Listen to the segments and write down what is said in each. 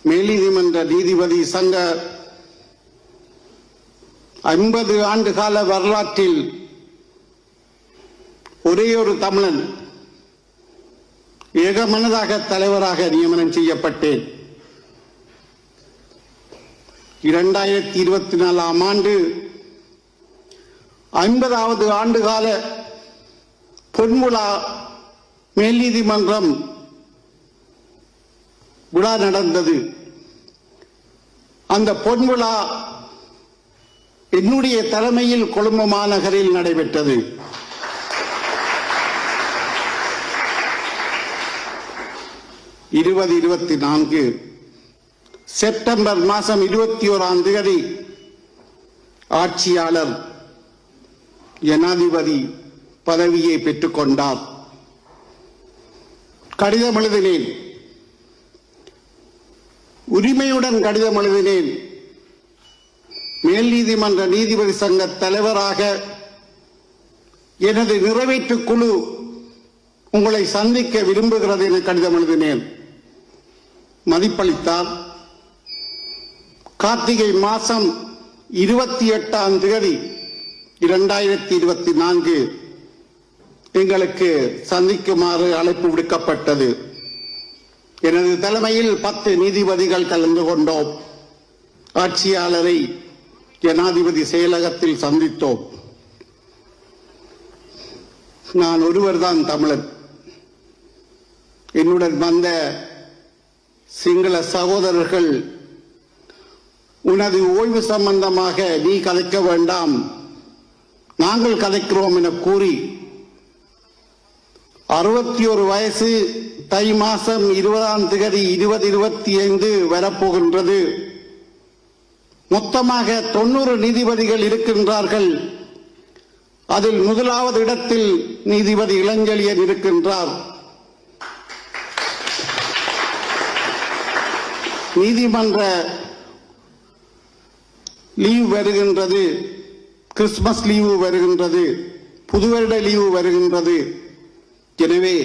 மேல்நீதிமன்ற நீதிபதி சங்க 50 ஆண்டு கால வரலாற்றில் ஒரே ஒரு தமிழன் ஏகமனதாக தலைவராக நியமனம் செய்யப்பட்டேன். 2024 ஆண்டு 50வது ஆண்டுகால பொன்விழா மேல் நீதிமன்றம் விழா நடந்தது. அந்த பொன்விழா என்னுடைய தலைமையில் கொழும்பு மாநகரில் நடைபெற்றது. செப்டம்பர் மாதம் 21ஆம் தேதி ஆட்சியாளர் ஜனாதிபதி பதவியை பெற்றுக் கொண்டார். கடிதம் எழுதினேன், உரிமையுடன் கடிதம் எழுதினேன். மேல் நீதிமன்ற நீதிபதி சங்க தலைவராக எனது நிறைவேற்று குழு உங்களை சந்திக்க விரும்புகிறது என கடிதம் எழுதினேன். மதிப்பளித்தார். கார்த்திகை மாதம் 28ஆம் தேதி 2024 எங்களுக்கு சந்திக்குமாறு அழைப்பு விடுக்கப்பட்டது. எனது தலைமையில் 10 நீதிபதிகள் கலந்து கொண்டோம். ஆட்சியாளரை ஜனாதிபதி செயலகத்தில் சந்தித்தோம். நான் ஒருவர்தான் தமிழன். என்னுடன் வந்த சிங்கள சகோதரர்கள், உனது ஓய்வு சம்பந்தமாக நீ கதைக்க வேண்டாம், நாங்கள் கதைக்கிறோம் என கூறி 61 வயசு தை மாதம் 20ஆம் தேதி 2025 வரப்போகின்றது. மொத்தமாக 90 நீதிபதிகள் இருக்கின்றார்கள். அதில் முதலாவது இடத்தில் நீதிபதி இளஞ்செழியன் இருக்கின்றார். நீதிமன்ற லீவ் வருகின்றது, கிறிஸ்துமஸ் லீவு வருகின்றது, புதுவருட லீவு வருகின்றது. எனவே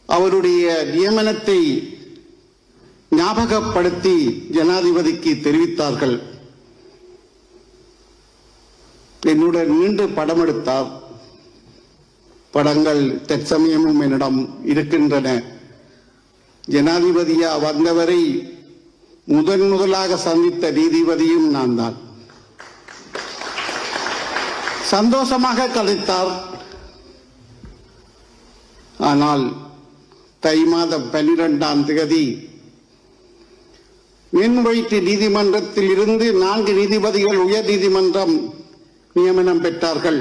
அவருடைய நியமனத்தை ஞாபகப்படுத்தி ஜனாதிபதிக்கு தெரிவித்தார்கள். என்னுடன் மீண்டு படம் எடுத்தார். படங்கள் தற்சமயமும் என்னிடம் இருக்கின்றன. ஜனாதிபதியா வந்தவரை முதலாக சந்தித்த நீதிபதியும் நான் தான். சந்தோஷமாக கதைத்தார். ஆனால் தை மாதம் 12ஆம் தேதி மேன்முறையீட்டு நீதிமன்றத்தில் இருந்து 4 நீதிபதிகள் உயர் நீதிமன்றம் நியமனம் பெற்றார்கள்.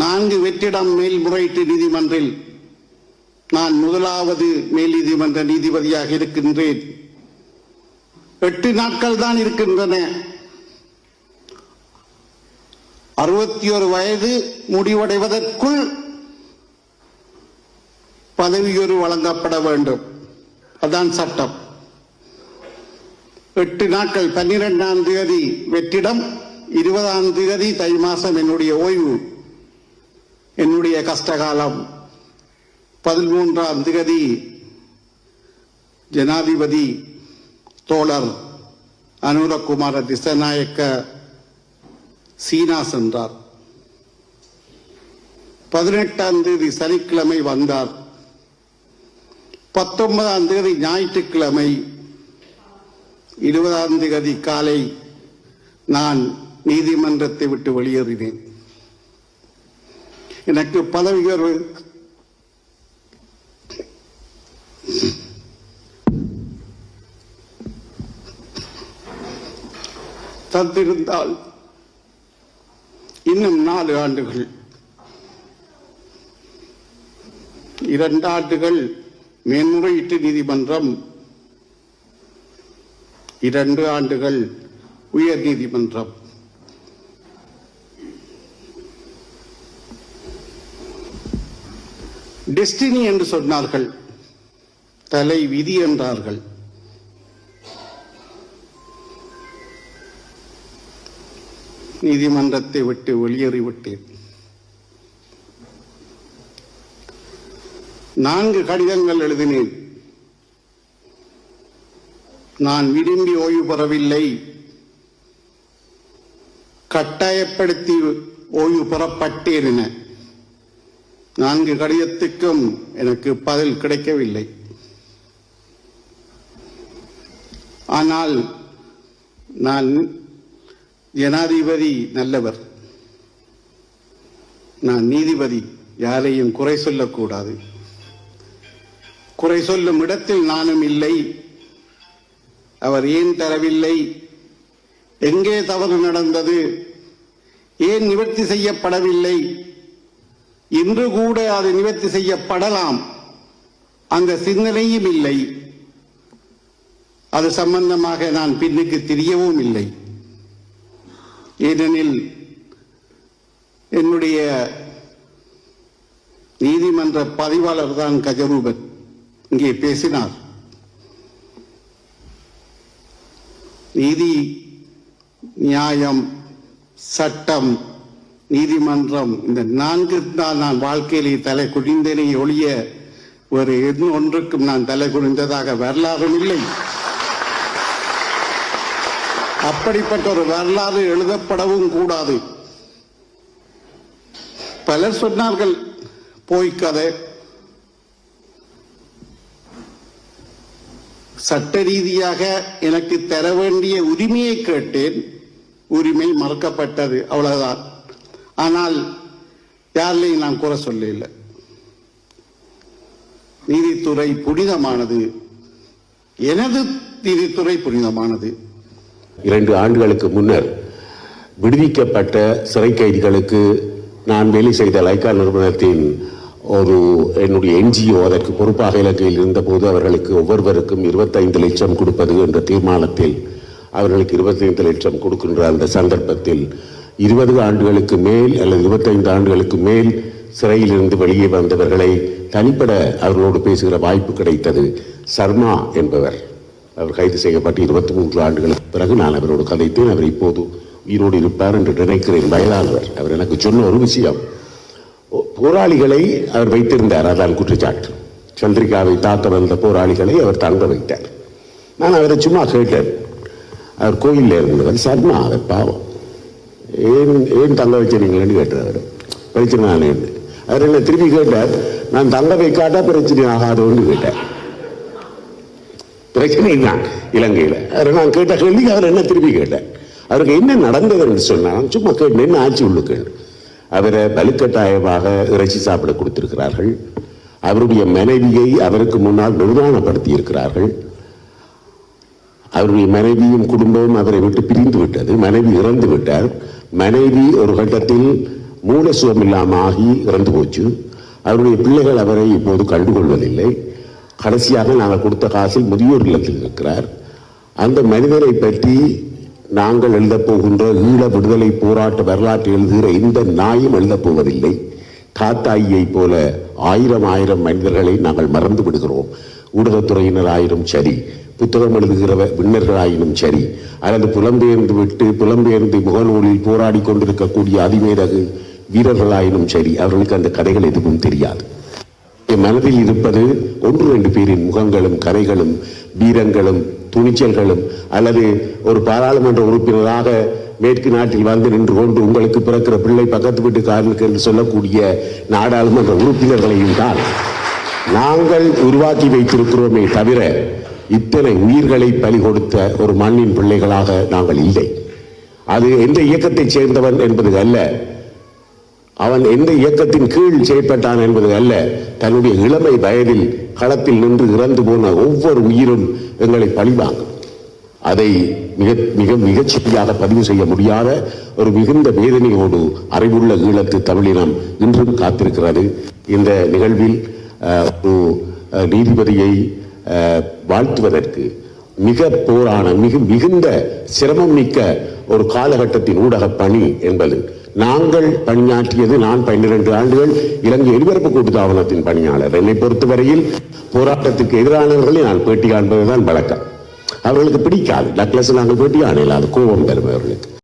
4 வெற்றிடம் மேல்முறையீட்டு நீதிமன்றில் நான் முதலாவது மேல் நீதிமன்ற நீதிபதியாக இருக்கின்றேன். 8 நாட்கள் தான் இருக்கின்றன. 61 வயது முடிவடைவதற்குள் பதவியுயர்வு வழங்கப்பட வேண்டும். அதான் சட்டம். 8 நாட்கள், 12ஆம் தேதி வெற்றிடம், 20ஆம் தேதி தை மாதம் என்னுடைய ஓய்வு, என்னுடைய கஷ்டகாலம். 13ஆம் தேதி ஜனாதிபதி தோழர் அனுரகுமார திசாநாயக்க சீனா சென்றார். 18ஆம் தேதி சனிக்கிழமை வந்தார். 19ஆம் தேதி ஞாயிற்றுக்கிழமை, 20ஆம் தேதி காலை நான் நீதிமன்றத்தை விட்டு வெளியேறினேன். எனக்கு பதவி உயர்வு தந்திருந்தால் இன்னும் 4 ஆண்டுகள், 2 ஆண்டுகள் மேன்முறையீட்டு நீதிமன்றம், 2 ஆண்டுகள் உயர் நீதிமன்றம். டெஸ்டினி என்று சொன்னார்கள், தலை விதி என்றார்கள். நீதிமன்றத்தை விட்டு வெளியேறிவிட்டேன். 4 கடிதங்கள் எழுதினேன். நான் விரும்பி ஓய்வு பெறவில்லை, கட்டாயப்படுத்தி ஓய்வு பெறப்பட்டேன் என 4 கடிதத்துக்கும் எனக்கு பதில் கிடைக்கவில்லை. ஆனால் நான் ஜனாதிபதி நல்லவர், நான் நீதிபதி, யாரையும் குறை சொல்லக்கூடாது. குறை சொல்லும் இடத்தில் நானும் இல்லை. அவர் ஏன் தரவில்லை, எங்கே தவறு நடந்தது, ஏன் நிவர்த்தி செய்யப்படவில்லை, இன்று கூட அது நிவர்த்தி செய்யப்படலாம், அந்த சிந்தனையும் இல்லை. அது சம்பந்தமாக நான் பின்னுக்கு தெரியவும் இல்லை. ஏனெனில் என்னுடைய நீதிமன்ற பதிவாளர் தான் கஜரூபன் இங்கே பேசினார். நீதி, நியாயம், சட்டம், நீதிமன்றம், இந்த 4 தான் நான் வாழ்க்கையிலே தலை குனிந்தேனே ஒழிய ஒரு ஒன்றுக்கும் நான் தலை குனிந்ததாக வரலாறும் இல்லை. அப்படிப்பட்ட ஒரு வரலாறு எழுதப்படவும் கூடாது. பலர் சொன்னார்கள் போய்க்கதை. சட்ட ரீதியாக எனக்கு தர வேண்டிய உரிமையை கேட்டேன், உரிமை மறுக்கப்பட்டது, அவ்வளவுதான். ஆனால் யாரையும் நான் குறை சொல்லல. நீதித்துறை புனிதமானது, எனது நீதித்துறை புனிதமானது. 2 ஆண்டுகளுக்கு முன்னர் விடுவிக்கப்பட்ட சிறை கைதிகளுக்கு நான் வேலை செய்த லைக்கா நிறுவனத்தின் என்னுடைய NGO அதற்கு பொறுப்பாக இலங்கையில் இருந்தபோது அவர்களுக்கு ஒவ்வொருவருக்கும் 25 லட்சம் கொடுப்பது என்ற தீர்மானத்தில் அவர்களுக்கு 25 லட்சம் கொடுக்கின்ற அந்த சந்தர்ப்பத்தில் 20 ஆண்டுகளுக்கு மேல் அல்லது 25 ஆண்டுகளுக்கு மேல் சிறையிலிருந்து வெளியே வந்தவர்களை தனிப்பட அவர்களோடு பேசுகிற வாய்ப்பு கிடைத்தது. சர்மா என்பவர், அவர் கைது செய்யப்பட்டு 23 ஆண்டுகளுக்கு பிறகு நான் அவரோடு கதைத்தேன். அவர் இப்போது உயிரோடு இருப்பார் என்று நினைக்கிறேன். வயதானவர். அவர் எனக்கு சொன்ன ஒரு விஷயம், போராளிகளை அவர் வைத்திருந்தார், அதான் குற்றச்சாட்டு. சந்திரிகாவை தாக்க வந்த போராளிகளை அவர் தங்க வைத்தார். நான் அவரை சும்மா கேட்டேன். அவர் கோயிலில் இருந்தவர். சர்மா, அவர் பாவம், ஏன் தங்க வச்சிருக்கீங்கன்னு கேட்டார். அவர் பிரச்சனை நான் அவர் என்ன திருப்பி கேட்டார், நான் தங்க வைக்காட்டா பிரச்சனை ஆகாதோன்னு கேட்டார். பிரச்சனை தான் இலங்கையில். நான் கேட்ட கேள்வி அவர் என்ன திருப்பி கேட்டார். அவருக்கு என்ன நடந்தது என்று சொன்னால் சும்மா கேட்டு என்ன ஆட்சி உள்ளுக்கு. அவரை வலுக்கட்டாயமாக இறைச்சி சாப்பிட கொடுத்திருக்கிறார்கள். அவருடைய மனைவியை அவருக்கு முன்னால் நிர்வாணப்படுத்தி இருக்கிறார்கள். அவருடைய மனைவியும் குடும்பமும் அவரை விட்டு பிரிந்து விட்டது. மனைவி இறந்து விட்டார். மனைவி ஒரு கட்டத்தில் மூல சுகமில்லாமல் ஆகி இறந்து போச்சு. அவருடைய பிள்ளைகள் அவரை இப்போது கண்டுகொள்வதில்லை. கடைசியாக நாங்கள் கொடுத்த காசில் முதியோர் இல்லத்தில் இருக்கிறார். அந்த மனிதரை பற்றி நாங்கள் எழுதப் போகின்ற ஈழ விடுதலை போராட்ட வரலாற்று எழுதுகிற இந்த நாயும் எழுதப் போவதில்லை. காத்தாயியை போல 1000 மனிதர்களை நாங்கள் மறந்து விடுகிறோம். ஊடகத்துறையினராயினும் சரி, புத்தகம் எழுதுகிற விண்ணர்களாயினும் சரி, அல்லது புலம்பெயர்ந்து முகநூலில் போராடி கொண்டிருக்கக்கூடிய அதிமேதகு வீரர்களாயினும் சரி, அவர்களுக்கு அந்த கதைகள் எதுவும் தெரியாது. மனதில் இருப்பது 1-2 பேரின் முகங்களும் கதைகளும் வீரங்களும் துணிச்சல்களும், அல்லது ஒரு பாராளுமன்ற உறுப்பினராக மேற்கு நாட்டில் வந்து நின்று கொண்டு உங்களுக்கு பிறக்கிற பிள்ளை பக்கத்து வீட்டுக்காரனுக்கு என்று சொல்லக்கூடிய நாடாளுமன்ற உறுப்பினர்களையும் தான் நாங்கள் உருவாக்கி வைத்திருக்கிறோமே தவிர இத்தனை உயிர்களை பலி கொடுத்த ஒரு மண்ணின் பிள்ளைகளாக நாங்கள் இல்லை. அது எந்த இயக்கத்தைச் சேர்ந்தவன் என்பது அல்ல, அவன் எந்த இயக்கத்தின் கீழ் செயற்பட்டான் என்பது அல்ல, தன்னுடைய இளமை வயதில் களத்தில் நின்று இறந்து போன ஒவ்வொரு உயிரும் எங்களை பழிவாங்கும். அதை மிகச் சரியாக பதிவு செய்ய முடியாத ஒரு மிகுந்த வேதனையோடு அறிவுள்ள ஈழத்து தமிழினம் இன்றும் காத்திருக்கிறது. இந்த நிகழ்வில் ஒரு நீதிபதியை வாழ்த்துவதற்கு மிகுந்த சிரமம் மிக்க ஒரு காலகட்டத்தின் ஊடக பணி என்பது. நாங்கள் பணியாற்றியது, நான் 12 ஆண்டுகள் இலங்கை ஒலிபரப்பு கூட்டுத்தாபனத்தின் பணியாளர். என்னை பொறுத்தவரையில் போராட்டத்துக்கு எதிரானவர்களை நான் பேட்டி காண்பதுதான் வழக்கம். அவர்களுக்கு பிடிக்காது. டக்ளஸ் நாங்கள் பேட்டி காணல, அது கோபம் பெறும் அவர்களுக்கு.